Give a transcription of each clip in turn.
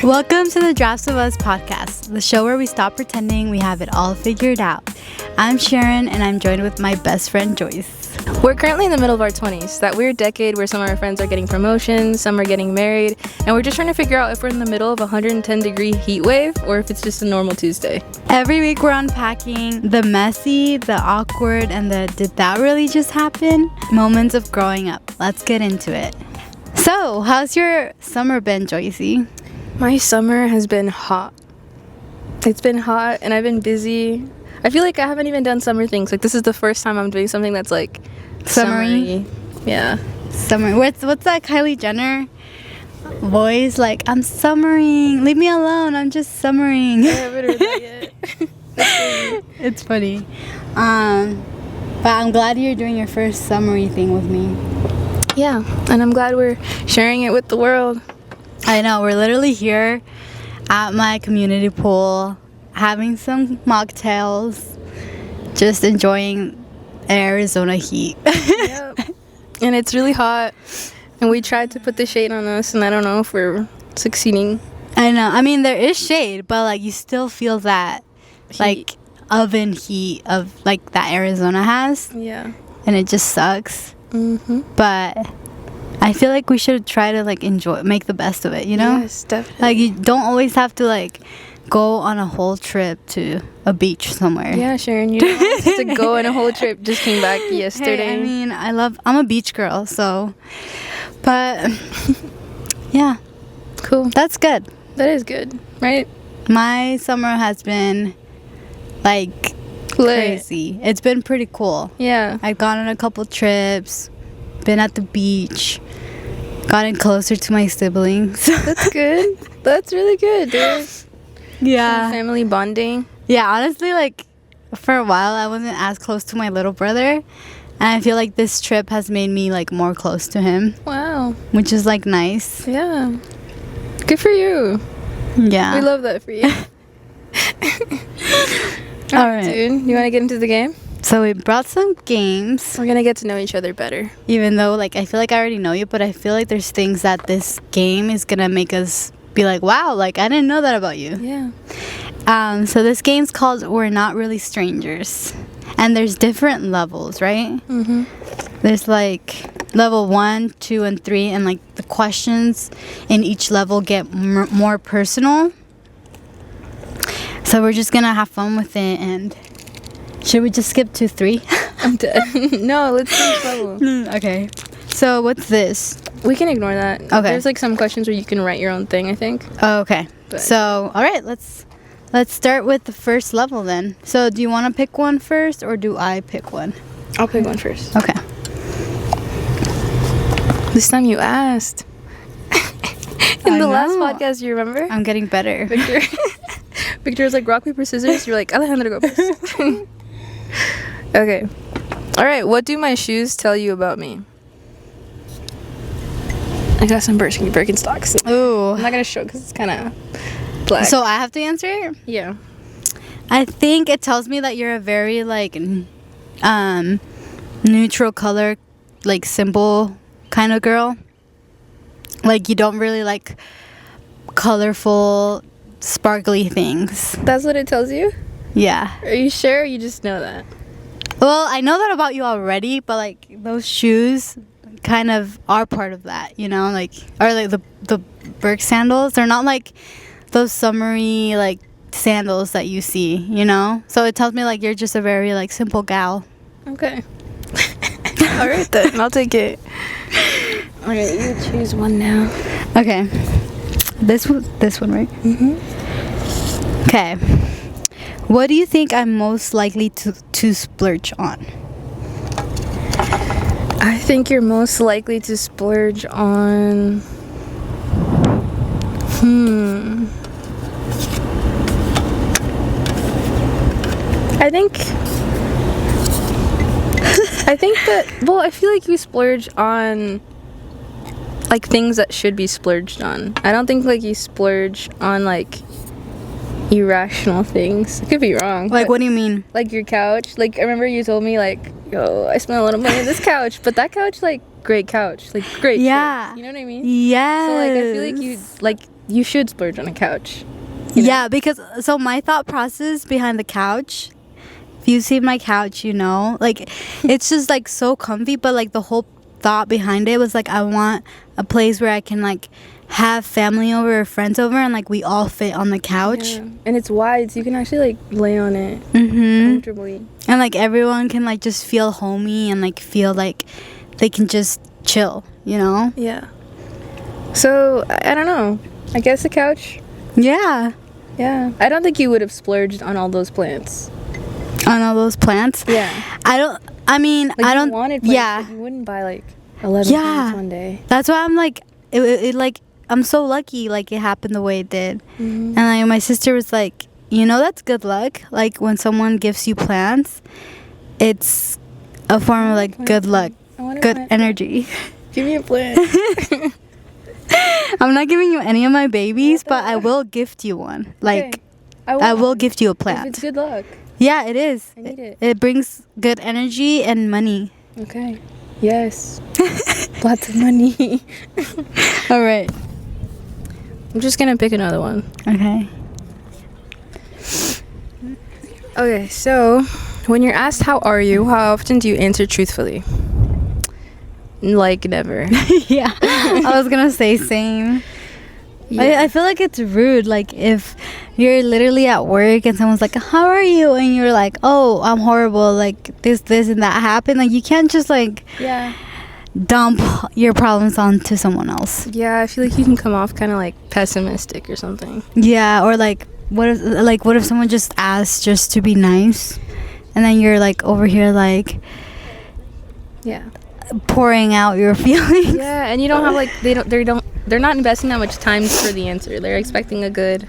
Welcome to the Drafts of Us podcast, the show where we stop pretending we have it all figured out. I'm Sharon, and I'm joined with my best friend Joyce. We're currently in the middle of our 20s, that weird decade where some of our friends are getting promotions, some are getting married, and we're just trying to figure out if we're in the middle of a 110-degree heat wave or if it's just a normal Tuesday. Every week we're unpacking the messy, the awkward, and the did that really just happen moments of growing up. Let's get into it. So, how's your summer been, Joycey? My summer has been hot. It's been hot and I've been busy. I feel like I haven't even done summer things. Like, this is the first time I'm doing something that's like summery. Yeah. Summer. What's that Kylie Jenner voice? Like, I'm summering. Leave me alone. I'm just summering. I haven't heard that yet. That's crazy. It's funny. But I'm glad you're doing your first summery thing with me. Yeah, and I'm glad we're sharing it with the world. I know. We're literally here at my community pool, having some mocktails, just enjoying Arizona heat. Yep. And it's really hot, and we tried to put the shade on us, and I don't know if we're succeeding. I know. I mean, there is shade, but like you still feel that Heat. like oven heat of like that Arizona has. Yeah. And it just sucks. Mm-hmm. But I feel like we should try to like make the best of it, you know? Yes, definitely. Like, you don't always have to like go on a whole trip to a beach somewhere. Yeah, Sharon, you don't have to go on a whole trip. Just came back yesterday. Hey, I mean, I'm a beach girl, so, but yeah, Cool. that's good. That is good, right? My summer has been like crazy. It's been pretty cool. Yeah. I've gone on a couple trips, been at the beach, gotten closer to my siblings. That's good. That's really good, dude. Yeah. Family bonding. Yeah, honestly, like, for a while, I wasn't as close to my little brother. And I feel like this trip has made me, like, more close to him. Wow. Which is, like, nice. Yeah. Good for you. Yeah. We love that for you. All right. Dude, you want to get into the game? So we brought some games, We're going to get to know each other better. even though, like, I feel like I already know you, but I feel like there's things that this game is going to make us be like, wow, like, I didn't know that about you. Yeah. So this game's called We're Not Really Strangers. And there's different levels, right? Mm-hmm. There's, like, level 1, 2, and 3, and, like, the questions in each level get more personal. So we're just going to have fun with it, and should we just skip to 3? I'm dead. No, let's do each level. Okay. So what's this? We can ignore that. Okay. There's like some questions where you can write your own thing, I think. Oh, okay. But- So, all right, let's start with the first level then. So, do you want to pick one first, or do I pick one? I'll pick one first. Okay. This time you asked. In I the last know. podcast, you remember? I'm getting better. Victor was like, rock, paper, scissors. You're like, Alejandro, go first. Okay. All right. What do my shoes tell you about me? I got some Birkenstocks. Ooh. I'm not going to show because it's kind of black. So, I have to answer? yeah. I think it tells me that you're a very, like, neutral color, like, simple kind of girl. Like, you don't really like colorful, sparkly things. That's what it tells you? Yeah. Are you sure or you just know that? Well, I know that about you already, but, like, those shoes kind of are part of that, you know? Like, or, like, the Birk sandals, they're not, like, those summery, like, sandals that you see, you know? So it tells me, like, you're just a very, like, simple gal. Okay. All right, then. I'll take it. All right, you choose one now. Okay. This one, right? Mm-hmm. Okay. What do you think I'm most likely to splurge on? I think you're most likely to splurge on... I think that, well, I feel like you splurge on, like, things that should be splurged on. I don't think, like, you splurge on, like, irrational things. I could be wrong. Like, but, what do you mean? like, your couch. Like, I remember you told me, like, yo, I spent a lot of money on this couch. But that couch, like, great couch. Like, great. Yeah. Shit. You know what I mean? Yes. So, like, I feel like you, like, you should splurge on a couch. Yeah, because so my thought process behind the couch, if you see my couch, you know, like it's just like so comfy, but like the whole thought behind it was like I want a place where I can like have family over or friends over and like we all fit on the couch. Yeah. And it's wide, so you can actually like lay on it comfortably. And like everyone can like just feel homey and like feel like they can just chill, you know? Yeah. So I don't know. I guess a couch. Yeah. Yeah. I don't think you would have splurged on all those plants. On all those plants? Yeah. I don't Like, I you don't wanted plants, yeah. but you wouldn't buy like 11 plants one day. That's why I'm like it like I'm so lucky like it happened the way it did. And like my sister was like, you know, that's good luck. Like when someone gives you plants, it's a form of like good luck, good energy. Give me a plant. I'm not giving you any of my babies, but I will gift you one. Like I will gift you a plant. If it's good luck. Yeah, it is. I need it. It brings good energy and money. Okay. Yes. Lots of money. All right. I'm just gonna pick another one. Okay. Okay, so when you're asked how are you, how often do you answer truthfully? Like never. Yeah. I was gonna say same. Yeah. I feel like it's rude. Like if you're literally at work and someone's like, "How are you?" and you're like, "Oh, I'm horrible. Like this, and that happened." Like you can't just like dump your problems onto someone else. Yeah, I feel like you can come off kind of like pessimistic or something. Yeah, or like what if someone just asks just to be nice, and then you're like over here like pouring out your feelings. Yeah, and you don't have like they're not investing that much time for the answer. They're expecting a good,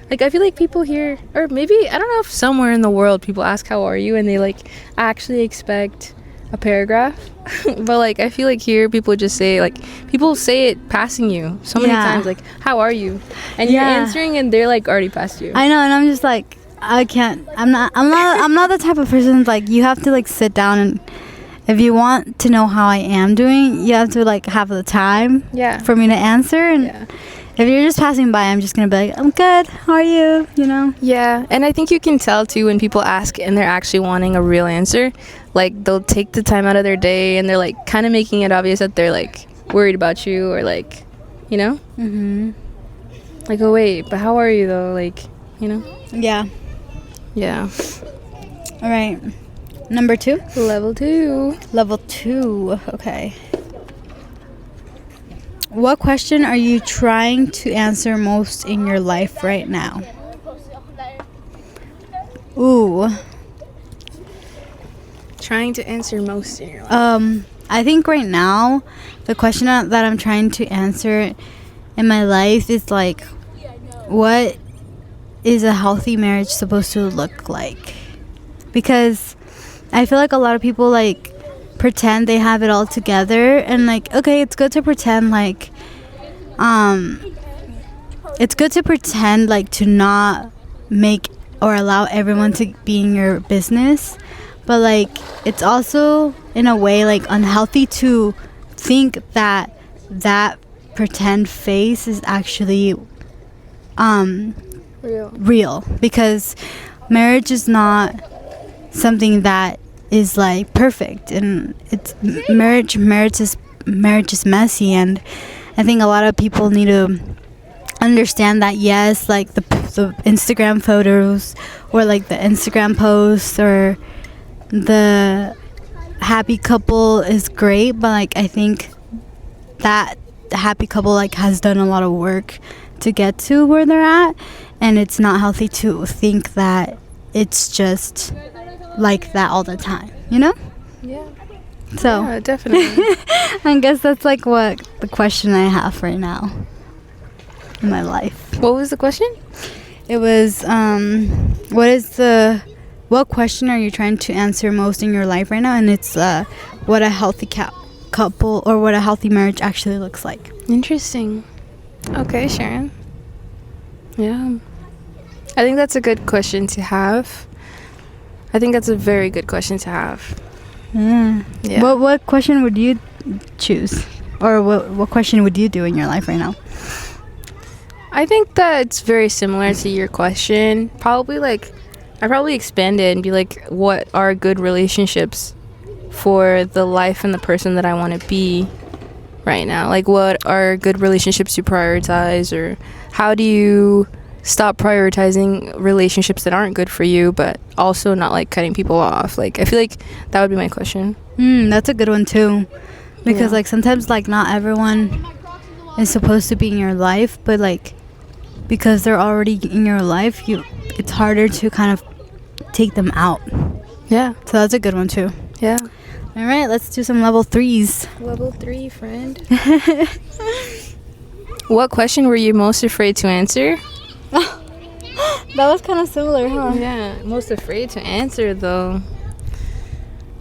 like I feel like people here, or maybe I don't know if somewhere in the world people ask how are you and they like actually expect a paragraph. But like I feel like here people just say like people say it passing you so many times, like how are you, and you're answering and they're like already past you. I know, and I'm just like I can't. I'm not the type of person like you have to like sit down and if you want to know how I am doing, you have to like have the time for me to answer. And if you're just passing by, I'm just gonna be like, I'm good. How are you? You know? Yeah, and I think you can tell too when people ask and they're actually wanting a real answer. Like they'll take the time out of their day and they're like kind of making it obvious that they're like worried about you or like, you know? Like, oh wait, but how are you though? Like, you know? Yeah. Yeah. All right. Number 2? Level 2. Level 2. Okay. What question are you trying to answer most in your life right now? Ooh. Trying to answer most in your life. I think right now, the question that I'm trying to answer in my life is like, what is a healthy marriage supposed to look like? Because I feel like a lot of people like pretend they have it all together, and like, okay, it's good to pretend like it's good to pretend like to not make or allow everyone to be in your business, but like it's also in a way like unhealthy to think that that pretend face is actually real, because marriage is not something that is like perfect, and it's marriage is messy, and I think a lot of people need to understand that. Yes, like the Instagram photos or like the Instagram posts or the happy couple is great, but like I think that the happy couple like has done a lot of work to get to where they're at, and it's not healthy to think that it's just like that all the time, you know? Yeah. So yeah, definitely. I guess that's like what the question I have right now in my life. What was the question? It was what question are you trying to answer most in your life right now? And it's what a healthy couple or what a healthy marriage actually looks like. Interesting. Okay, Sharon. Yeah. I think that's a good question to have. I think that's a very good question to have. Yeah. What question would you choose? Or what question would you do in your life right now? I think that it's very similar to your question. Probably like, I probably expand it and be like, what are good relationships for the life and the person that I want to be right now? Like, what are good relationships to prioritize, or how do you stop prioritizing relationships that aren't good for you, but also not like cutting people off? Like, I feel like that would be my question. That's a good one too, because Yeah. like sometimes like not everyone is supposed to be in your life, but like because they're already in your life, it's harder to kind of take them out. Yeah. So that's a good one too. Yeah. All right, let's do some level 3s. Level 3, friend. What question were you most afraid to answer? That was kind of similar, huh? Yeah, most afraid to answer though.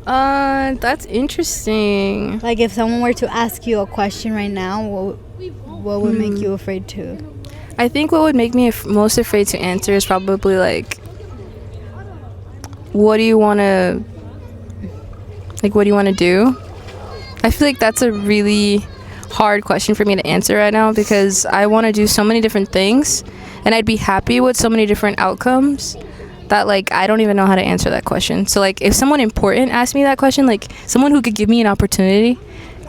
That's interesting. Like if someone were to ask you a question right now, what would make you afraid to? I think what would make me most afraid to answer is probably like, what do you want to do? I feel like that's a really hard question for me to answer right now, because I want to do so many different things and I'd be happy with so many different outcomes that like I don't even know how to answer that question. So like if someone important asked me that question, like someone who could give me an opportunity,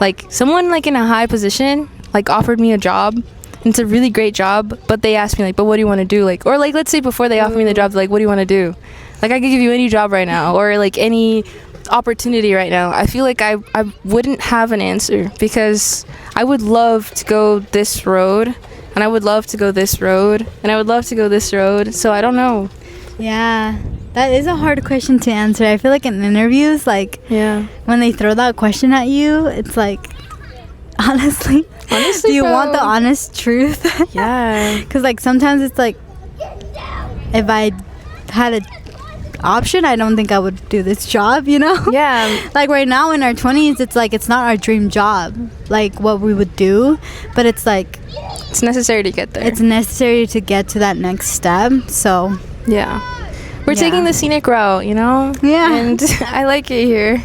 like someone like in a high position like offered me a job, and it's a really great job, but they asked me like, but what do you want to do? Like, or like let's say before they offer me the job, like, what do you want to do? Like, I could give you any job right now, or like any opportunity right now. I feel like I wouldn't have an answer, because I would love to go this road, and I would love to go this road, and I would love to go this road. So I don't know. Yeah, that is a hard question to answer. I feel like in interviews, like Yeah. when they throw that question at you, it's like, honestly, do you bro. want the honest truth? Yeah. Because like sometimes it's like, if I had an option, I don't think I would do this job, you know? Yeah. Like right now in our 20s, it's like it's not our dream job, like what we would do, but it's like It's necessary to get there. it's necessary to get to that next step. So Yeah. We're Yeah. taking the scenic route, you know? Yeah. And I like it here.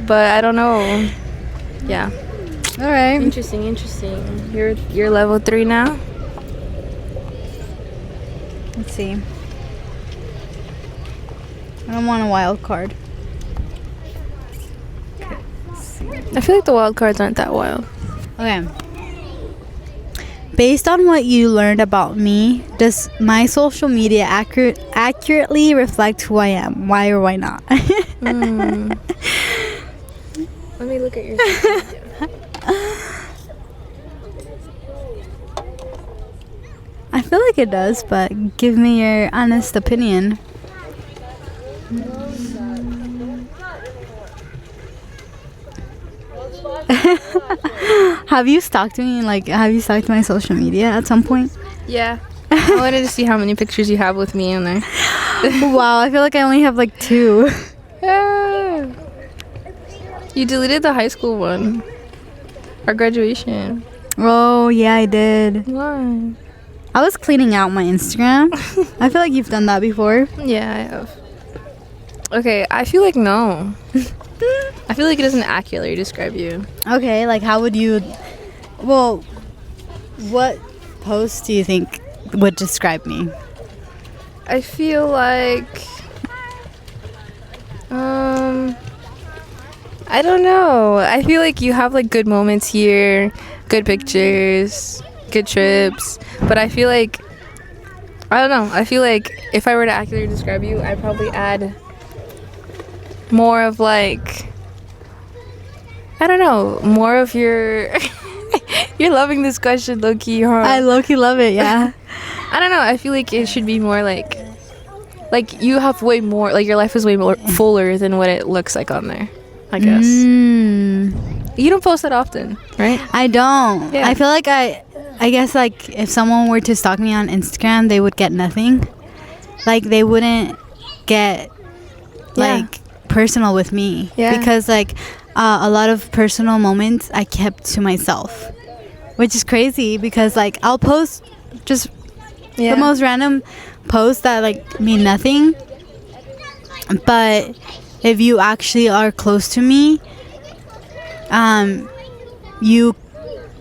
But I don't know. Yeah. all right, Interesting. You're level 3 now? let's see. I don't want a wild card. I feel like the wild cards aren't that wild. Okay. Based on what you learned about me, does my social media accurately reflect who I am? Why or why not? Let me look at your I feel like it does, but give me your honest opinion. Have you stalked me? Like, have you stalked my social media at some point? Yeah. I wanted to see how many pictures you have with me in there. Wow, I feel like I only have like 2. Yeah. You deleted the high school one. Our graduation. Oh, yeah, I did. Why? I was cleaning out my Instagram. I feel like you've done that before. Yeah, I have. Okay, I feel like no. I feel like it doesn't accurately describe you. Okay, like how would you... Well, what post do you think would describe me? I feel like... I don't know. I feel like you have like good moments here, good pictures, good trips. But I feel like... I don't know. I feel like if I were to accurately describe you, I'd probably add more of like... I don't know. More of your... You're loving this question, low-key, huh? I low-key love it, yeah. I don't know. I feel like it should be more like you have way more, like your life is way more fuller than what it looks like on there, I guess. You don't post that often, right? I don't. Yeah. I feel like I guess like if someone were to stalk me on Instagram, they would get nothing. Like they wouldn't get like personal with me. Yeah. Because like a lot of personal moments I kept to myself, which is crazy because like I'll post just the most random posts that like mean nothing, but if you actually are close to me,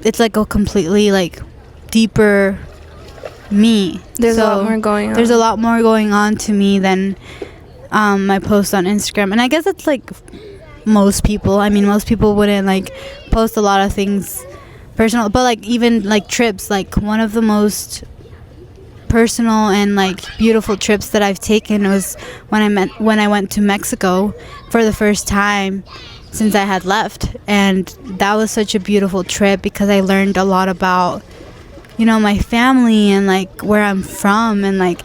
it's like a completely like deeper me. There's a lot more going on. There's a lot more going on to me than my post on Instagram. And I guess it's like most people. I mean, most people wouldn't like post a lot of things personal, but like even like trips, like one of the most personal and like beautiful trips that I've taken was when I went to Mexico for the first time since I had left. And that was such a beautiful trip because I learned a lot about, you know, my family and like where I'm from, and like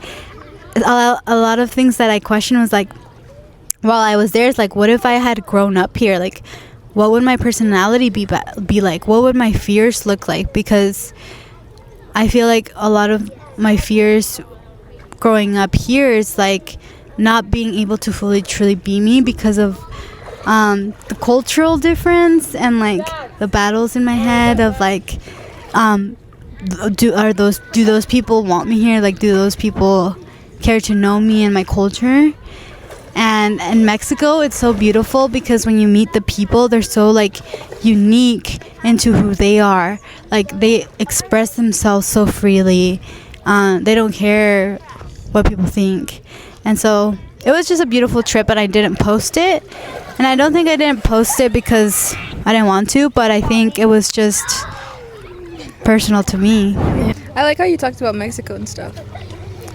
a lot of things that I questioned was like, while I was there, it's like, what if I had grown up here? Like, what would my personality be like? What would my fears look like? Because I feel like a lot of my fears growing up here is like not being able to fully truly be me because of the cultural difference and like the battles in my head of like, do those people want me here? Like, do those people care to know me and my culture? And in Mexico, it's so beautiful because when you meet the people, they're so like unique into who they are. Like, they express themselves so freely. They don't care what people think. And so it was just a beautiful trip, and I didn't post it. And I don't think I didn't post it because I didn't want to, but I think it was just personal to me. Yeah. I like how you talked about Mexico and stuff.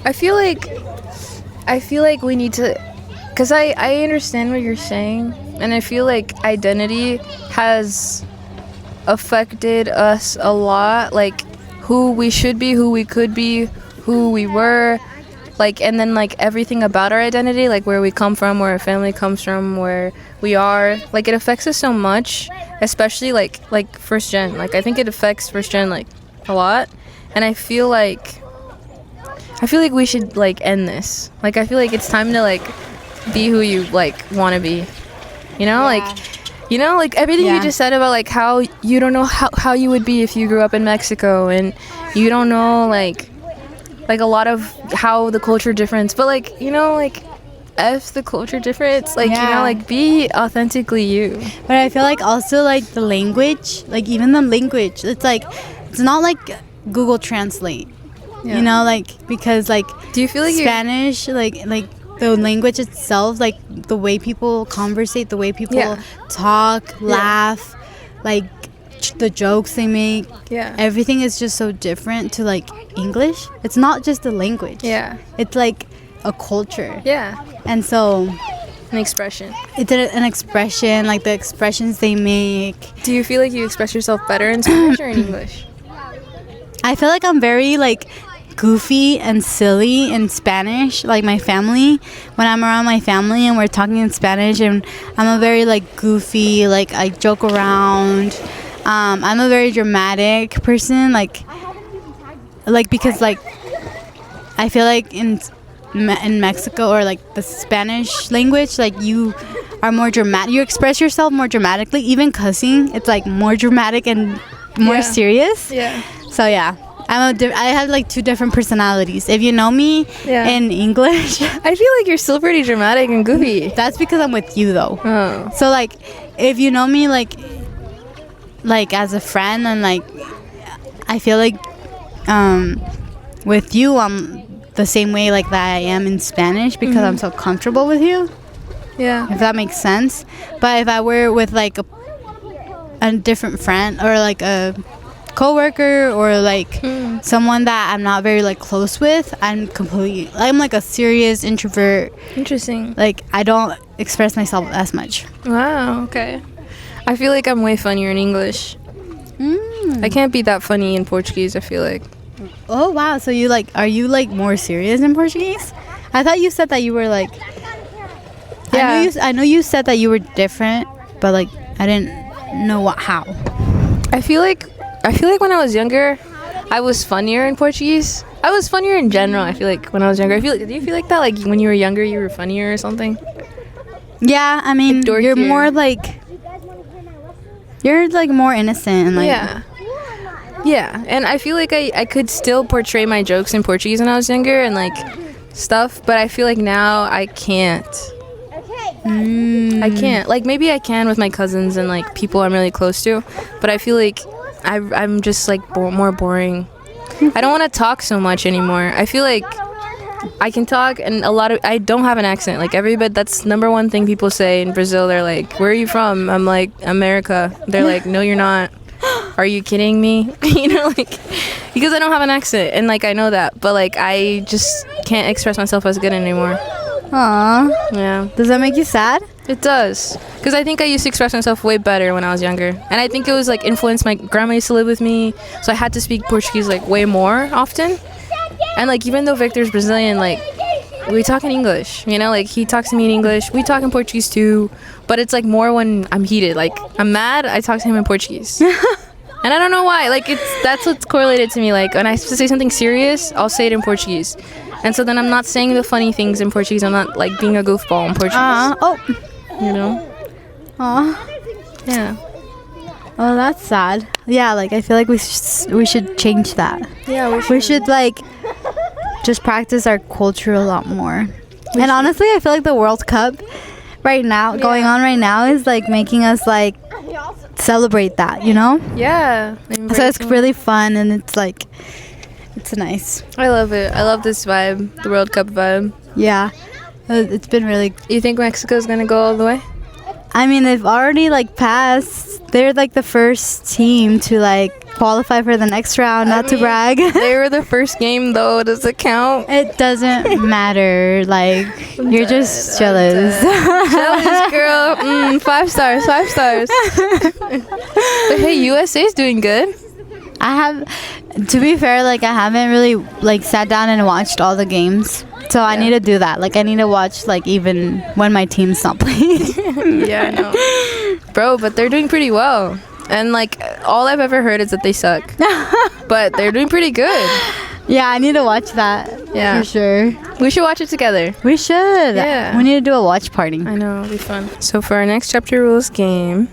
I feel like we need to, because I understand what you're saying, and I feel like identity has affected us a lot, like who we should be, who we could be, who we were, like, and then like everything about our identity, like where we come from, where our family comes from, where we are, like it affects us so much, especially like first gen. Like I think it affects first gen like a lot, and I feel like we should like end this. Like I feel like it's time to like be who you like want to be, you know? Yeah. Like, you know, like everything you just said about like how you don't know how you would be if you grew up in Mexico, and you don't know like a lot of how the culture difference, but like, you know, like F the culture difference, like, you know, like be authentically you. But I feel like also like the language, like even the language, it's like, it's not like Google Translate, you know, like, because like, do you feel like Spanish, like the language itself, like the way people conversate, the way people talk, laugh, like the jokes they make, everything is just so different to like English. It's not just the language, it's like a culture, and so an expression. It's an expression, like the expressions they make. Do you feel like you express yourself better in Spanish or in English? I feel like I'm very like goofy and silly in Spanish, like my family, when I'm around my family and we're talking in Spanish, and I'm a very like goofy, like I joke around. I'm a very dramatic person, like because like I feel like in Mexico, or like the Spanish language, like you are more dramatic, you express yourself more dramatically. Even cussing, it's like more dramatic and more serious. So I have like two different personalities. If you know me in English, I feel like you're still pretty dramatic and goofy. That's because I'm with you though. Oh. So like if you know me like as a friend, and like I feel like with you I'm the same way like that I am in Spanish, because I'm so comfortable with you. If that makes sense. But if I were with like a different friend, or like a coworker, or like someone that I'm not very like close with, I'm like a serious introvert. Interesting. Like I don't express myself as much. Wow, okay. I feel like I'm way funnier in English. I can't be that funny in Portuguese, I feel like. Oh wow, so you like, are you like more serious in Portuguese? I thought you said that you were like, I know you said that you were different, but like I didn't know how. I feel like when I was younger, I was funnier in Portuguese. I was funnier in general, I feel like, when I was younger. Do you feel like that? Like when you were younger, you were funnier or something? Yeah, I mean, like you're more like, you're like more innocent and like. Yeah, and I feel like I could still portray my jokes in Portuguese when I was younger and like stuff, but I feel like now I can't. I can't. Like maybe I can with my cousins and like people I'm really close to, but I feel like I'm just like more boring. I don't want to talk so much anymore. I feel like I can talk, and I don't have an accent. Like everybody, that's number one thing people say in Brazil. They're like, "Where are you from?" I'm like, "America." They're like, "No, you're not. Are you kidding me?" Like because I don't have an accent, and like I know that, but like I just can't express myself as good anymore. Aw. Yeah. Does that make you sad? It does, because I think I used to express myself way better when I was younger, and I think it was like influenced. My grandma used to live with me, so I had to speak Portuguese like way more often. And like even though Victor's Brazilian, like we talk in English, like he talks to me in English. We talk in Portuguese too, but it's like more when I'm heated. Like I'm mad, I talk to him in Portuguese. And I don't know why. Like that's what's correlated to me. Like when I say something serious, I'll say it in Portuguese. And so then I'm not saying the funny things in Portuguese. I'm not like being a goofball in Portuguese. Yeah. Oh, that's sad. Yeah, like I feel like we should change that. Yeah, we should like just practice our culture a lot more. And honestly, I feel like the World Cup going on right now is like making us like celebrate that, Yeah. So it's really fun, and it's like it's nice. I love it. I love this vibe, the World Cup vibe. Yeah, it's been really. You think Mexico's gonna go all the way? I mean, they've already like passed. They're like the first team to like qualify for the next round. Not to brag. They were the first game though. Does it count? It doesn't matter. Like you're just jealous. Jealous, girl. 5 stars. 5 stars. But hey, USA's doing good. I have, to be fair, like I haven't really like sat down and watched all the games. So I need to do that. Like I need to watch like even when my team's not playing. Yeah, I know. Bro, but they're doing pretty well. And like all I've ever heard is that they suck. But they're doing pretty good. Yeah, I need to watch that. Yeah. For sure. We should watch it together. We should. Yeah. We need to do a watch party. I know, it'll be fun. So for our next chapter rules game,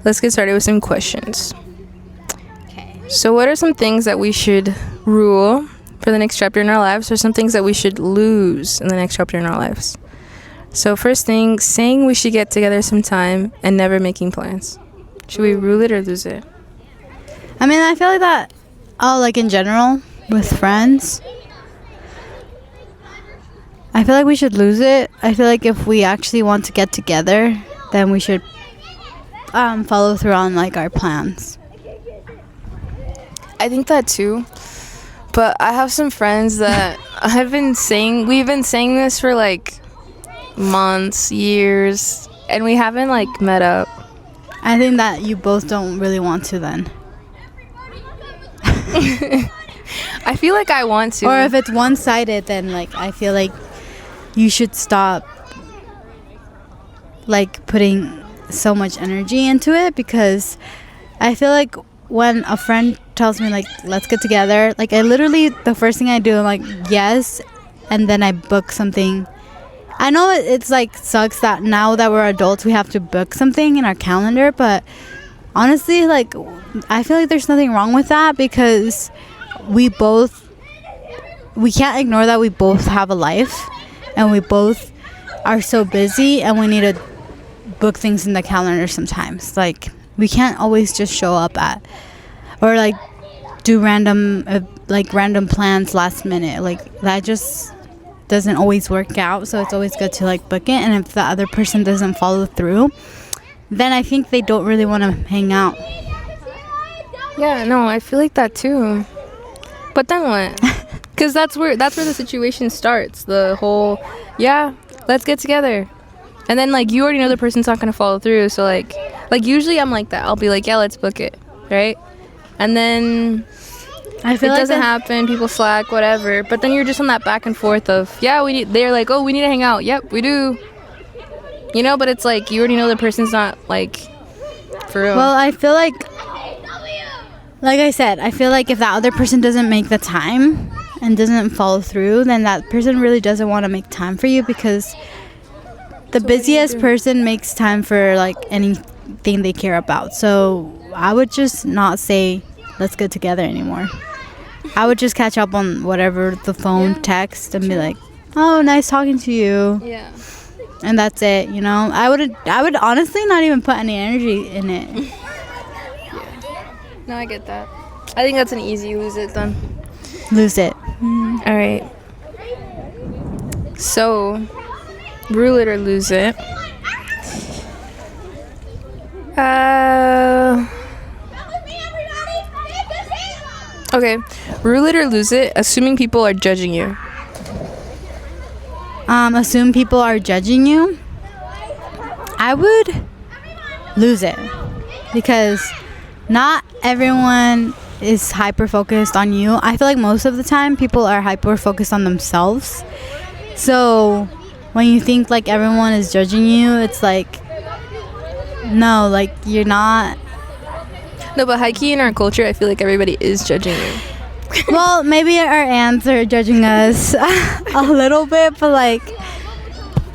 let's get started with some questions. Okay. So what are some things that we should rule for the next chapter in our lives, or some things that we should lose in the next chapter in our lives? So first thing, saying we should get together sometime and never making plans. Should we rule it or lose it? I mean, I feel like that, like in general, with friends, I feel like we should lose it. I feel like if we actually want to get together, then we should follow through on like our plans. I think that too. But I have some friends that we've been saying this for like months, years, and we haven't like met up. I think that you both don't really want to then. I feel like I want to. Or if it's one-sided, then like I feel like you should stop like putting so much energy into it, because I feel like when a friend tells me like let's get together, like I literally, the first thing I do, I'm like yes, and then I book something. I know it's like sucks that now that we're adults we have to book something in our calendar, but honestly like I feel like there's nothing wrong with that, because we can't ignore that we both have a life and we both are so busy, and we need to book things in the calendar sometimes. Like we can't always just show up or like do random plans last minute. Like that just doesn't always work out. So it's always good to like book it, and if the other person doesn't follow through, then I think they don't really want to hang out. Yeah, no, I feel like that too. But then what? Because that's where the situation starts. The whole, yeah, let's get together. And then like you already know the person's not going to follow through. So like usually I'm like that. I'll be like, yeah, let's book it. Right? And then I feel it like doesn't happen. People slack, whatever. But then you're just on that back and forth of, yeah, they're like, oh, we need to hang out. Yep, we do. But it's like you already know the person's not like for real. Well, I feel like I said, I feel like if that other person doesn't make the time and doesn't follow through, then that person really doesn't want to make time for you, because the busiest person makes time for like anything they care about. So I would just not say let's get together anymore. I would just catch up on whatever, the phone, text, and be like, oh, nice talking to you. Yeah. And that's it, I would honestly not even put any energy in it. Yeah. No, I get that. I think that's an easy lose it then. Lose it. All right. So, rule it or lose it. Okay. Rule it or lose it, assuming people are judging you. Assume people are judging you. I would lose it because not everyone is hyper focused on you. I feel like most of the time people are hyper focused on themselves. So when you think like everyone is judging you, it's like, no, like you're not. No, but high-key in our culture, I feel like everybody is judging you. Well, maybe our aunts are judging us a little bit, but like,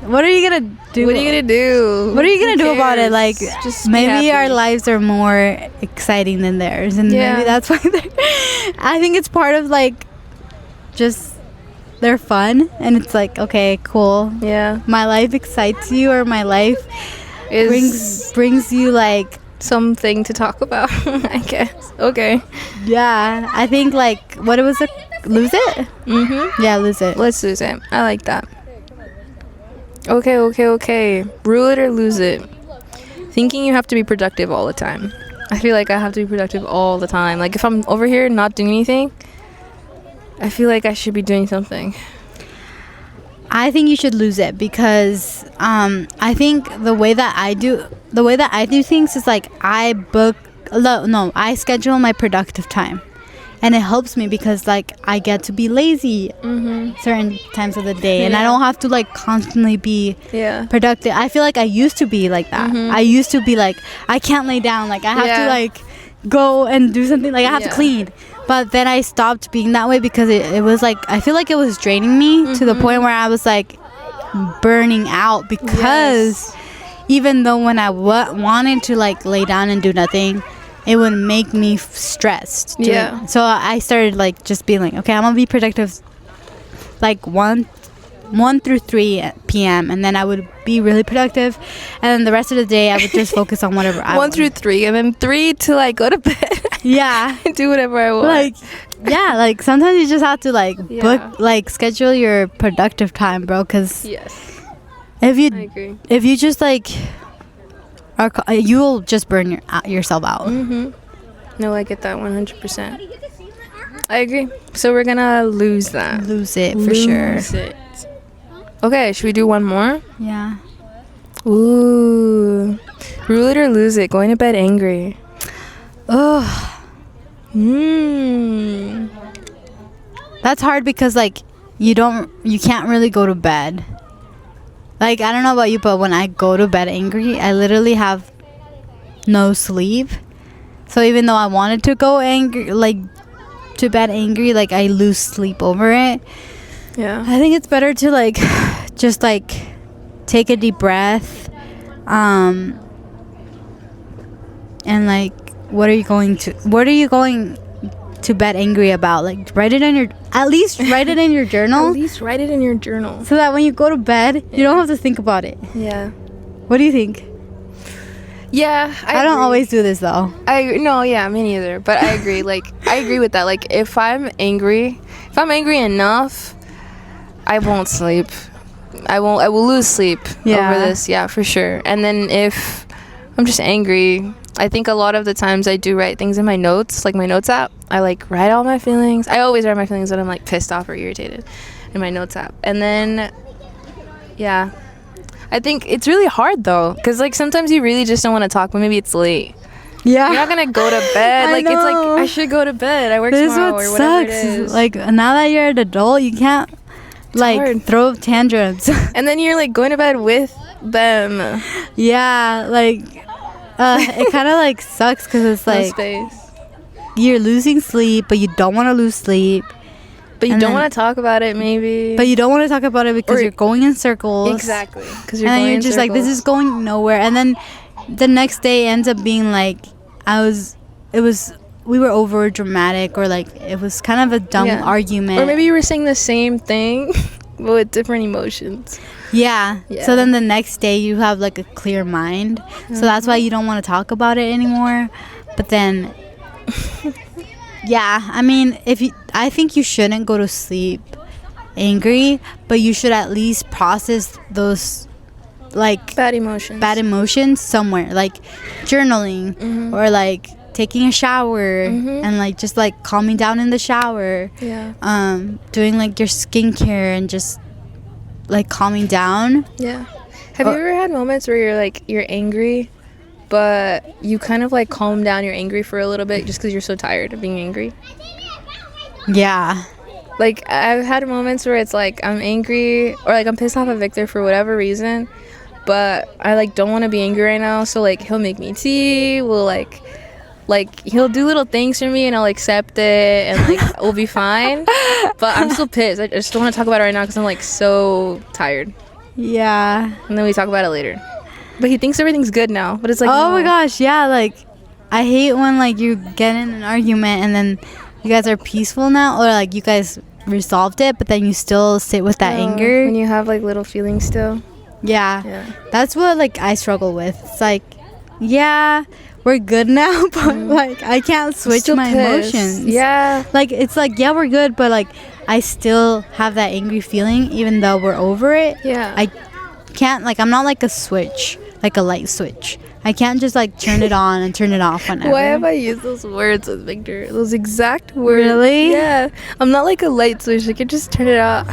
what are you gonna do? What are you gonna do? What are you gonna do about it? Like, just maybe our lives are more exciting than theirs, and maybe that's why I think it's part of like just their fun, and it's like, okay, cool. Yeah, my life excites you, or my life brings you like something to talk about. I guess. Okay. Yeah, I think like what it was a lose it. Yeah, lose it. Let's lose it. I like that. Okay. Rule it or lose it. Thinking you have to be productive all the time. I feel like I have to be productive all the time. Like if I'm over here not doing anything, I feel like I should be doing something. I think you should lose it because I think the way that I do things is like I schedule my productive time, and it helps me because like I get to be lazy certain times of the day, and I don't have to like constantly be productive. I feel like I used to be like that. I used to be like, I can't lay down, like I have to like go and do something, like I have to clean. But then I stopped being that way because it was like, I feel like it was draining me to the point where I was like burning out because even though when I wanted to like lay down and do nothing, it would make me stressed. So I started like just being like, okay, I'm gonna be productive like 1 through 3 p.m. and then I would be really productive, and then the rest of the day I would just focus on whatever I 1 through 3, and then 3 to like go to bed. Do whatever I want. Like, yeah, like sometimes you just have to like book, like schedule your productive time, bro. Cause if you just like you'll just burn yourself out. No, I get that 100%. I agree. So we're gonna lose that. Lose it for sure. Lose it. Okay, should we do one more? Yeah. Ooh. Rule it or lose it. Going to bed angry. Ugh. That's hard because like you can't really go to bed. Like I don't know about you, but when I go to bed angry, I literally have no sleep. So even though I wanted to go to bed angry, like I lose sleep over it. Yeah. I think it's better to like just like take a deep breath, and like what are you going to bed angry about? Like at least write it in your journal. At least write it in your journal. So that when you go to bed, you don't have to think about it. Yeah. What do you think? Yeah, I don't always do this though. Me neither. But I agree. Like I agree with that. Like if I'm angry enough, I won't sleep. I will lose sleep over this. Yeah, for sure. And then if I'm just angry, I think a lot of the times I do write things in my notes, like my notes app. I like write all my feelings. I always write my feelings when I'm like pissed off or irritated in my notes app. And then, I think it's really hard though, because like sometimes you really just don't want to talk, but maybe it's late. Yeah. You're not going to go to bed. Like it's like, I should go to bed. I work tomorrow or whatever it is. Like now that you're an adult, you can't throw tantrums. And then you're like going to bed with them. Yeah, like it kind of like sucks because it's like space. You're losing sleep, but you don't want to lose sleep. But you don't want to talk about it, maybe. But you don't want to talk about it because you're going in circles. Exactly. And then you're just like, this is going nowhere. And then the next day ends up being like, we were over dramatic, or like it was kind of a dumb argument. Or maybe you were saying the same thing, but with different emotions. Yeah. So then the next day you have like a clear mind. So that's why you don't want to talk about it anymore. But then, I mean, I think you shouldn't go to sleep angry, but you should at least process those like Bad emotions. bad emotions somewhere, like journaling or like taking a shower and like just like calming down in the shower. Yeah. Doing like your skincare and just like calming down. Yeah. Have you ever had moments where you're angry, but you kind of like calm down your angry for a little bit just because you're so tired of being angry? Yeah. Like, I've had moments where it's like I'm angry or like I'm pissed off at Victor for whatever reason, but I like don't want to be angry right now. So like he'll make me tea. We'll like he'll do little things for me and I'll accept it and like we'll be fine. But I'm still pissed. I just don't want to talk about it right now because I'm like so tired. Yeah. And then we talk about it later. But he thinks everything's good now. But it's like, oh no. my gosh, yeah, like I hate when like you get in an argument and then you guys are peaceful now, or like you guys resolved it, but then you still sit with that anger. When you have like little feelings still. Yeah. That's what like I struggle with. It's like, yeah, we're good now, but like I can't switch Still my pissed. emotions. Yeah. Like it's like, yeah, we're good, but like I still have that angry feeling even though we're over it. Yeah. I can't, like, I'm not like a switch, like a light switch. I can't just like turn it on and turn it off whenever. Why have I used those words with Victor? Those exact words. Really? Yeah. I'm not like a light switch. I could just turn it off.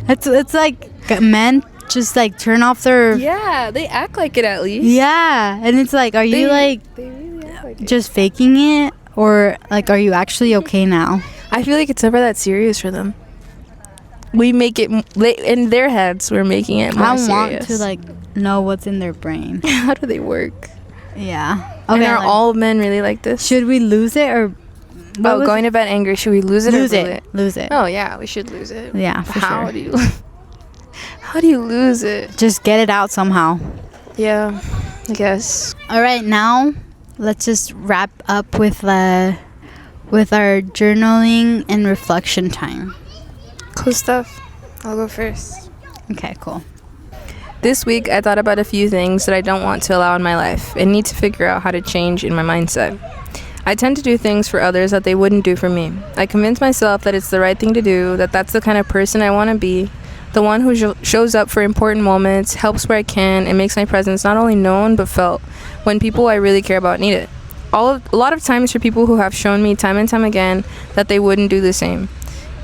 It's like men just like turn off their Yeah, they act like it at least. yeah, and it's like, are you like They really act like it. just faking it, or like are you actually okay now? I feel like it's never that serious for them. We make it in their heads. We're making it more I serious. want to like know what's in their brain. How do they work? Yeah. And are like, all men really like this? should we lose it or what was going to bed angry. Should we lose it? lose or it? Lose it. Oh yeah, we should lose it. Yeah, for How sure. do you? How do you lose it? Just get it out somehow. Yeah, I guess. All right, now let's just wrap up with our journaling and reflection time. Cool stuff. I'll go first. Okay, cool. This week, I thought about a few things that I don't want to allow in my life and need to figure out how to change in my mindset. I tend to do things for others that they wouldn't do for me. I convince myself that it's the right thing to do, that that's the kind of person I want to be, the one who shows up for important moments, helps where I can, and makes my presence not only known but felt when people I really care about need it. A lot of times for people who have shown me time and time again that they wouldn't do the same.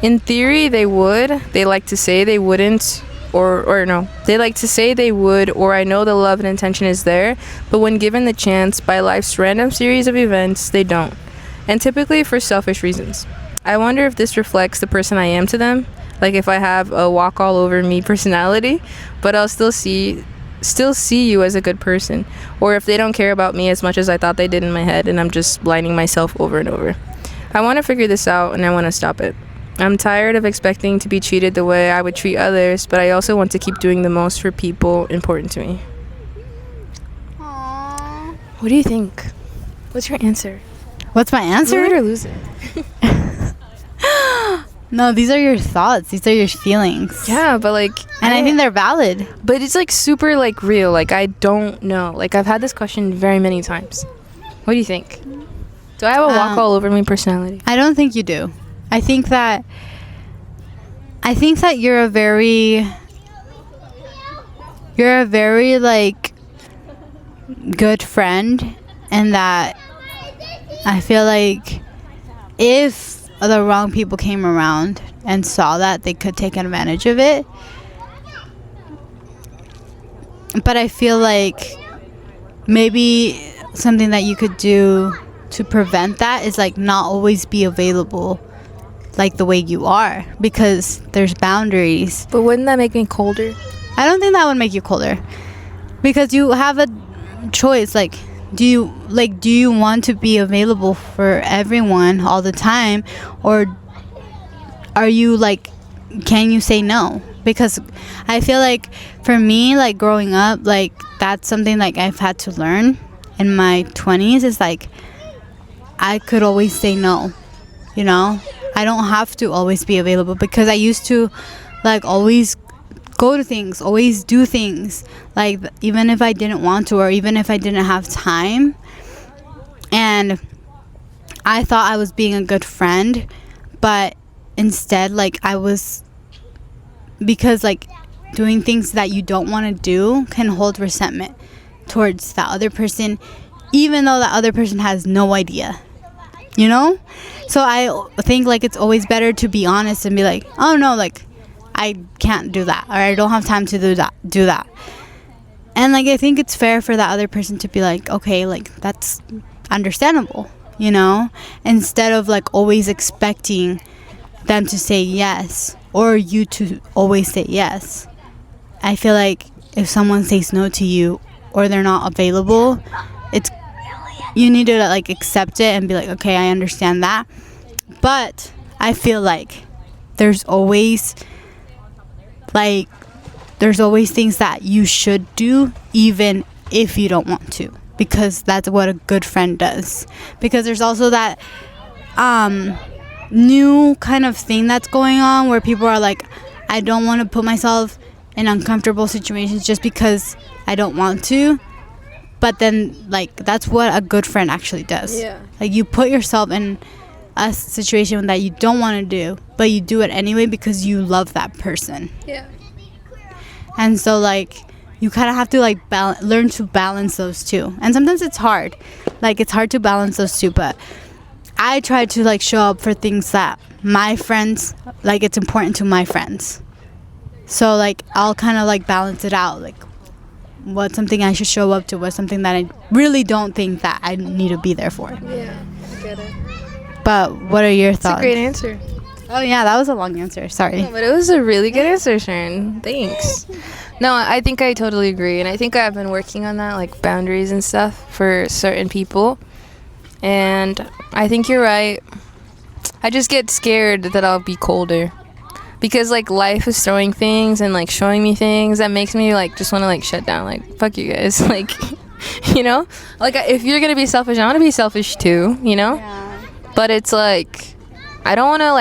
In theory, they would. They like to say they wouldn't, or no. They like to say they would, or I know the love and intention is there, but when given the chance by life's random series of events, they don't. And typically for selfish reasons. I wonder if this reflects the person I am to them, like if I have a walk all over me personality, but I'll still see you as a good person, or if they don't care about me as much as I thought they did in my head and I'm just blinding myself over and over. I want to figure this out and I want to stop it. I'm tired of expecting to be treated the way I would treat others, but I also want to keep doing the most for people important to me. Aww. What do you think? What's your answer? What's my answer? Lose it or lose it? No, these are your thoughts. These are your feelings. Yeah, but like... And I think they're valid. But it's like super like real. Like I don't know. Like I've had this question very many times. What do you think? Do I have a walk all over me personality? I don't think you do. I think that you're a very like good friend, and that I feel like if the wrong people came around and saw that, they could take advantage of it. But I feel like maybe something that you could do to prevent that is like not always be available like the way you are, because there's boundaries. But wouldn't that make me colder? I don't think that would make you colder, because you have a choice. Like, do you want to be available for everyone all the time, or are you like, can you say no? Because I feel like for me, like growing up, like that's something like I've had to learn in my 20s, is like I could always say no, you know? I don't have to always be available, because I used to like always go to things, always do things, like even if I didn't want to, or even if I didn't have time. And I thought I was being a good friend, but instead, like, I was, because like doing things that you don't want to do can hold resentment towards that other person, even though that other person has no idea, you know? So I think like it's always better to be honest and be like, oh no, like I can't do that, or I don't have time to do that. And like I think it's fair for that other person to be like, okay, like that's understandable, you know, instead of like always expecting them to say yes or you to always say yes. I feel like if someone says no to you or they're not available, it's, you need to like accept it and be like, okay, I understand that. But I feel like there's always things that you should do even if you don't want to, because that's what a good friend does. Because there's also that new kind of thing that's going on where people are like, I don't want to put myself in uncomfortable situations just because I don't want to. But then like that's what a good friend actually does. Yeah. Like you put yourself in a situation that you don't want to do, but you do it anyway because you love that person. Yeah. And so like you kind of have to like learn to balance those two. And sometimes it's hard. Like it's hard to balance those two, but I try to like show up for things that my friends, like it's important to my friends. So like I'll kind of like balance it out, like what's something I should show up to, what's something that I really don't think that I need to be there for. Yeah, I get it. But what are your thoughts? That's a great answer. Oh yeah, that was a long answer. Sorry. No, but it was a really good answer, Sharon. Thanks. No, I think I totally agree. And I think I've been working on that, like boundaries and stuff for certain people. And I think you're right. I just get scared that I'll be colder. Because like life is throwing things and like showing me things that makes me like just want to like shut down. Like, fuck you guys. Like, you know? Like if you're going to be selfish, I want to be selfish too, you know? Yeah. But it's like, I don't want to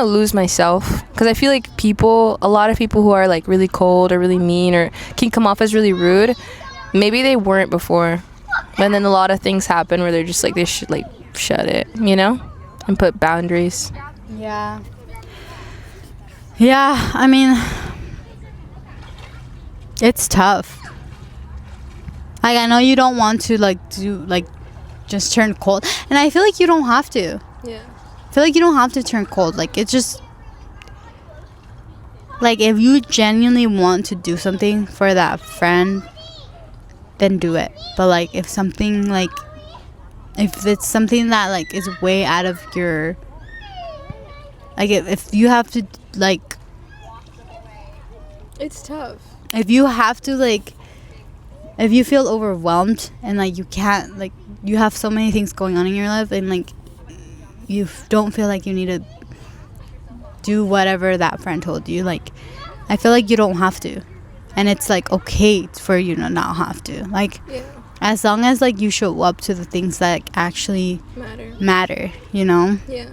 lose myself, because I feel like a lot of people who are like really cold or really mean or can come off as really rude, maybe they weren't before, and then a lot of things happen where they're just like, they should like shut it, you know, and put boundaries. Yeah, I mean, it's tough. Like I know you don't want to like do like just turn cold, and I feel like you don't have to. Yeah. I feel like you don't have to turn cold. Like it's just like if you genuinely want to do something for that friend, then do it. But like if it's something that like is way out of your, like if you have to like, It's tough. if you have to like, if you feel overwhelmed and like you can't, like you have so many things going on in your life and like you don't feel like you need to do whatever that friend told you, like I feel like you don't have to, and it's like okay for you to not have to, like Yeah. as long as like you show up to the things that like, actually matter, you know. Yeah.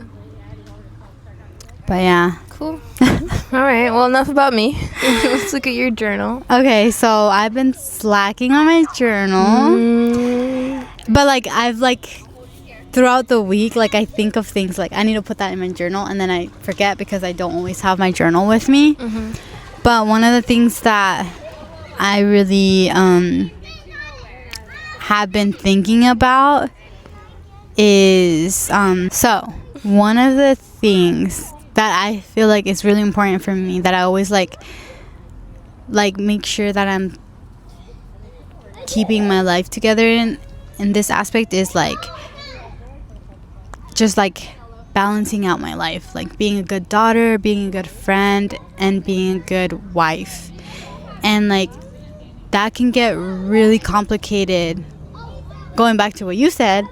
But yeah. Cool. All right. Well, enough about me. Let's look at your journal. Okay, so I've been slacking on my journal, but like I've like throughout the week, like I think of things like I need to put that in my journal, and then I forget because I don't always have my journal with me. But one of the things that I really have been thinking about is so one of the things that I feel like is really important for me, that I always like make sure that I'm keeping my life together in this aspect, is like just like balancing out my life, like being a good daughter, being a good friend, and being a good wife. And like that can get really complicated, going back to what you said,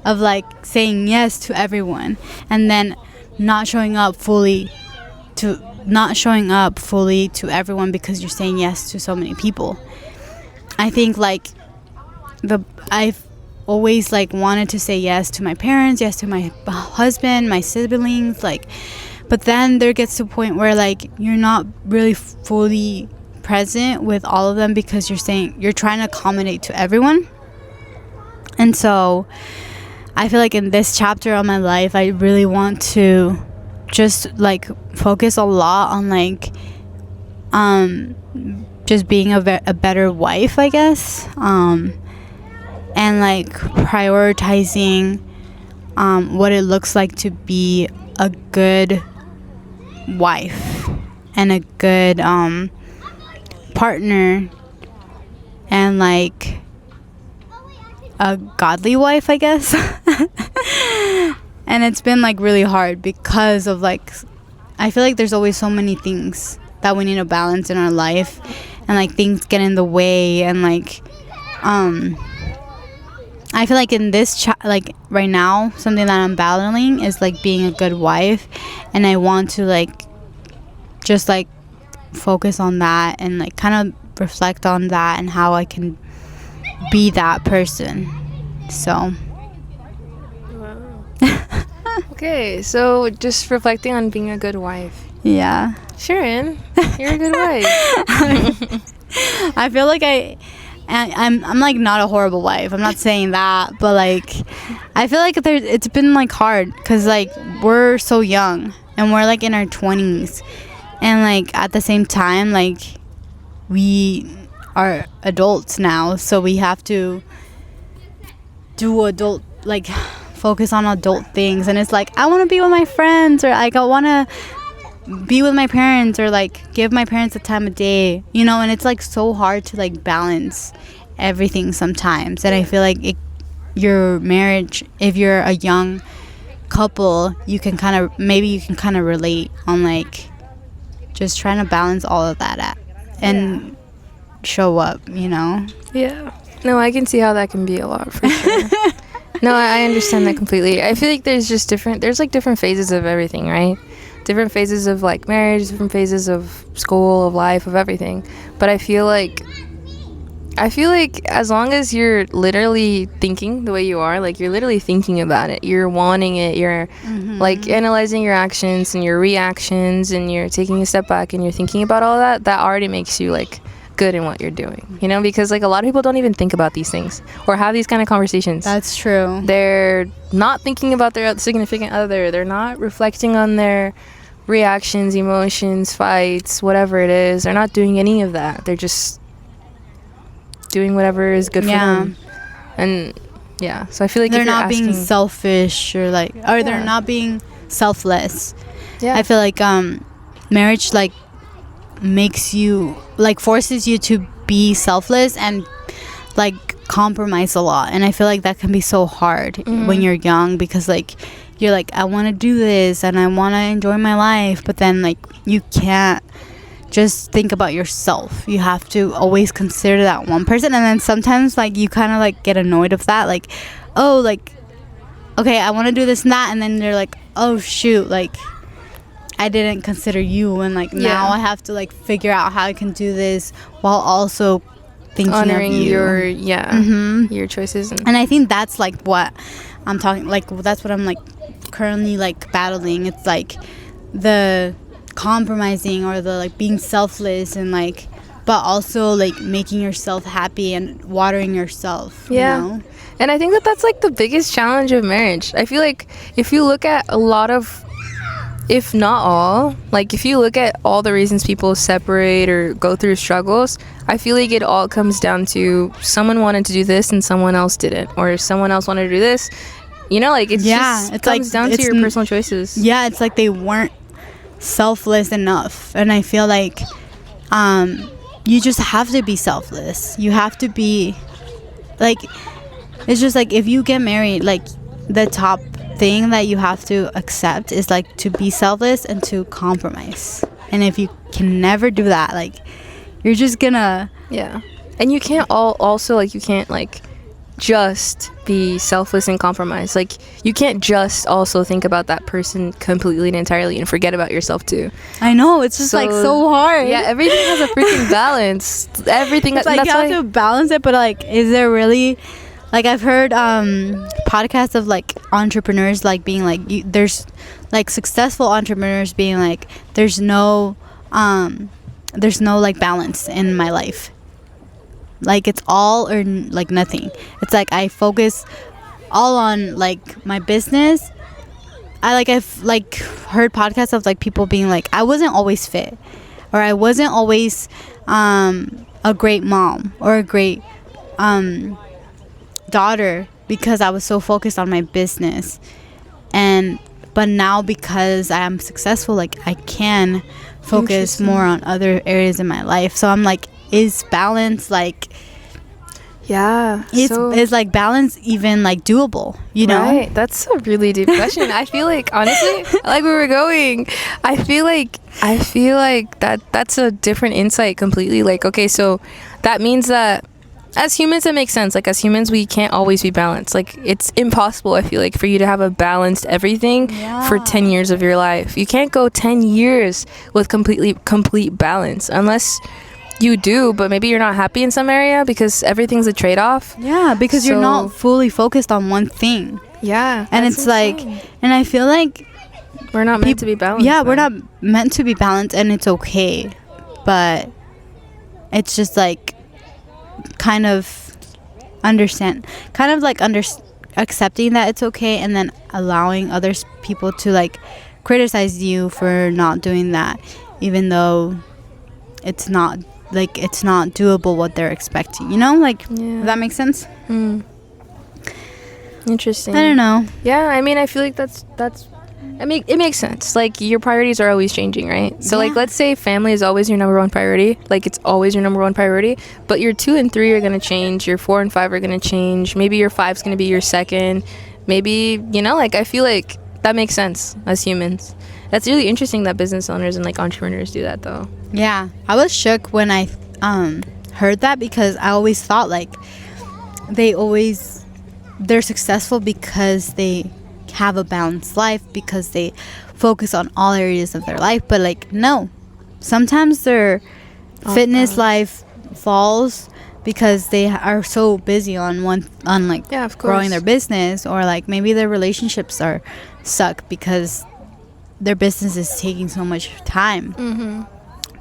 of like saying yes to everyone and then not showing up fully to everyone because you're saying yes to so many people. I think like I've always like wanted to say yes to my parents, yes to my husband, my siblings, like, but then there gets to a point where like you're not really fully present with all of them because you're trying to accommodate to everyone. And so I feel like in this chapter of my life, I really want to just like focus a lot on like just being a better wife, I guess, and like prioritizing what it looks like to be a good wife and a good partner and like a godly wife, I guess. And it's been like really hard because of like, I feel like there's always so many things that we need to balance in our life, and like things get in the way, and like I feel like in this like right now, something that I'm battling is like being a good wife, and I want to like just like focus on that and like kind of reflect on that and how I can be that person. So Okay, so just reflecting on being a good wife. yeah. Sharon, you're a good wife. I feel like I'm like not a horrible wife. I'm not saying that, but like I feel like it's been like hard because like we're so young and we're like in our 20s, and like at the same time like we are adults now, so we have to do adult, like focus on adult things, and it's like I want to be with my friends, or like I want to be with my parents, or like give my parents the time of day, you know, and it's like so hard to like balance everything sometimes. And I feel like your marriage, if you're a young couple, you can kind of relate on like just trying to balance all of that and show up, you know. Yeah. No, I can see how that can be a lot for sure. No, I understand that completely. I feel like there's like different phases of everything, right? Different phases of like marriage, different phases of school, of life, of everything. But I feel like as long as you're literally thinking the way you are, like you're literally thinking about it, you're wanting it, you're like analyzing your actions and your reactions, and you're taking a step back and you're thinking about all that already makes you like good in what you're doing, you know, because like a lot of people don't even think about these things or have these kind of conversations. That's true. They're not thinking about their significant other. They're not reflecting on their reactions, emotions, fights, whatever it is. They're not doing any of that. They're just doing whatever is good for them. And yeah, so I feel like they're not being selfish, or like, or they're not being selfless. Yeah, I feel like marriage like makes you like forces you to be selfless and like compromise a lot, and I feel like that can be so hard when you're young, because like you're like, I want to do this and I want to enjoy my life, but then like you can't just think about yourself. You have to always consider that one person, and then sometimes like you kind of like get annoyed of that, like, oh, like, okay, I want to do this and that, and then they're like, oh shoot, like I didn't consider you, and like now I have to like figure out how I can do this while also thinking honoring of you. Your choices. And I think that's like what I'm talking, like that's what I'm like currently like battling. It's like the compromising, or the like being selfless, and like but also like making yourself happy and watering yourself, you know? And I think that's like the biggest challenge of marriage. I feel like if you look at a lot of, if not all, like if you look at all the reasons people separate or go through struggles, I feel like it all comes down to someone wanted to do this and someone else didn't, or someone else wanted to do this, you know, like it comes like, down to your personal choices. Yeah, it's like they weren't selfless enough, and I feel like you just have to be selfless. You have to be like, it's just like if you get married, like the top thing that you have to accept is like to be selfless and to compromise. And if you can never do that, like you're just gonna and you can't also like you can't like just be selfless and compromise. Like you can't just also think about that person completely and entirely and forget about yourself too. I know, it's just like so hard. Yeah, everything has a freaking balance. Everything, it's like you have to balance it, but like is there really, like I've heard podcasts of like entrepreneurs like being like there's like successful entrepreneurs being like there's no like balance in my life. Like it's all or like nothing. It's like I focus all on like my business. I've like heard podcasts of like people being like, I wasn't always fit, or I wasn't always a great mom or a great daughter because I was so focused on my business. But now because I am successful, like I can focus more on other areas in my life. So I'm like, is balance like, yeah, is like balance even like doable, you know? Right. That's a really deep question. I feel like, honestly, like where we're going, I feel like that's a different insight completely. Like, okay, so that means that as humans, it makes sense. Like, as humans, we can't always be balanced. Like, it's impossible, I feel like, for you to have a balanced everything for 10 years of your life. You can't go 10 years with complete balance unless you do, but maybe you're not happy in some area because everything's a trade-off. Yeah, because you're not fully focused on one thing. Yeah. And it's like, and I feel like we're not meant to be balanced. Yeah, we're not meant to be balanced, and it's okay. But it's just like kind of accepting that it's okay, and then allowing people to like criticize you for not doing that, even though it's not doable what they're expecting, you know? Like, does that make sense? Interesting. I don't know. Yeah, I mean, I feel like it makes sense. Like, your priorities are always changing, right? So like, let's say family is always your number one priority. Like, it's always your number one priority, but your 2 and 3 are going to change, your 4 and 5 are going to change, maybe your 5 is going to be your second, maybe, you know, like, I feel like that makes sense as humans. That's really interesting that business owners and like entrepreneurs do that, though. Yeah, I was shook when I heard that, because I always thought like they're successful because they have a balanced life, because they focus on all areas of their life. But like, no, sometimes their fitness life falls because they are so busy on growing their business, or like maybe their relationships suck because their business is taking so much time.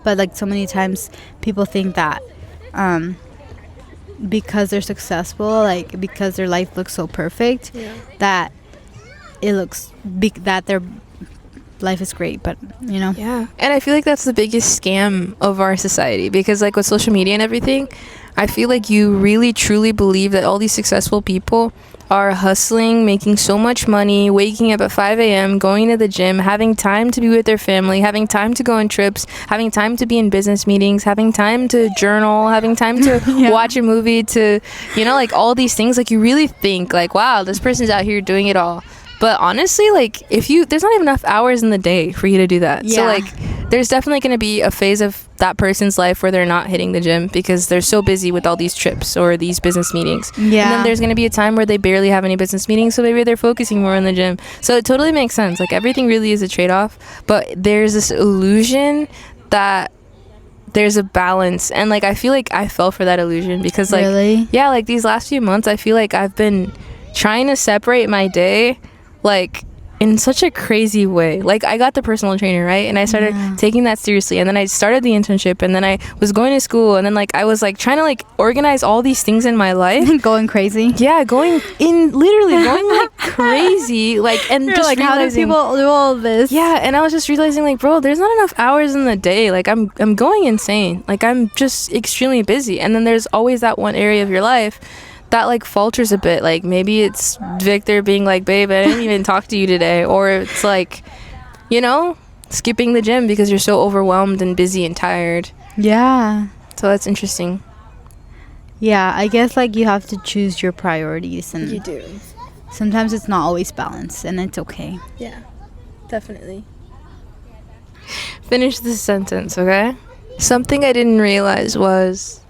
But like, so many times people think that because they're successful, like because their life looks so perfect, that that their life is great. But you know, and I feel like that's the biggest scam of our society, because like with social media and everything, I feel like you really truly believe that all these successful people are hustling, making so much money, waking up at 5 a.m., going to the gym, having time to be with their family, having time to go on trips, having time to be in business meetings, having time to journal, having time to watch a movie, to, you know, like all these things. Like, you really think like, wow, this person's out here doing it all. But honestly, like, there's not even enough hours in the day for you to do that. So like, there's definitely going to be a phase of that person's life where they're not hitting the gym because they're so busy with all these trips or these business meetings. And then there's going to be a time where they barely have any business meetings, so maybe they're focusing more on the gym. So it totally makes sense. Like, everything really is a trade-off, but there's this illusion that there's a balance. And like, I feel like I fell for that illusion because like, like these last few months, I feel like I've been trying to separate my day like in such a crazy way. Like, I got the personal trainer, right? And I started taking that seriously, and then I started the internship, and then I was going to school, and then like I was like trying to like organize all these things in my life. Going crazy. Yeah, going like crazy. Like, and you're just like, how do people do all this? Yeah, and I was just realizing like, bro, there's not enough hours in the day. Like, I'm going insane. Like, I'm just extremely busy. And then there's always that one area of your life that like falters a bit. Like, maybe it's Victor being like, babe, I didn't even talk to you today, or it's like, you know, skipping the gym because you're so overwhelmed and busy and tired. So that's interesting. I guess like you have to choose your priorities, and you do. Sometimes it's not always balanced, and it's okay. Definitely. Finish this sentence, okay? Something I didn't realize was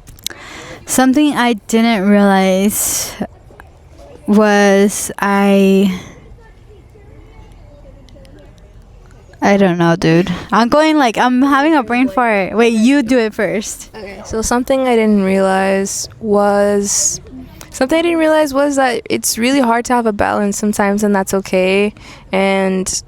I don't know, dude. I'm having a brain fart. Wait, you do it first. Okay. So something I didn't realize was that it's really hard to have a balance sometimes, and that's okay. And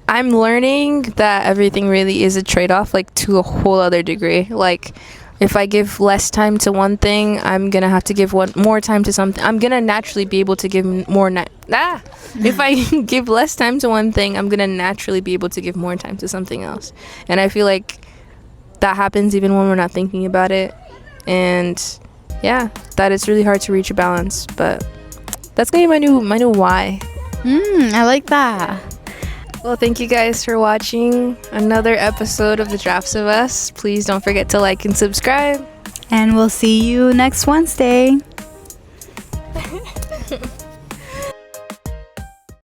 I'm learning that everything really is a trade-off, like, to a whole other degree. Like, if I give less time to one thing, I'm gonna have to give more time to something. I'm gonna naturally be able to give if I give less time to one thing, I'm gonna naturally be able to give more time to something else. And I feel like that happens even when we're not thinking about it. And yeah, that it's really hard to reach a balance. But that's gonna be my new why. I like that. Well, thank you guys for watching another episode of the Drafts of Us. Please don't forget to like and subscribe. And we'll see you next Wednesday.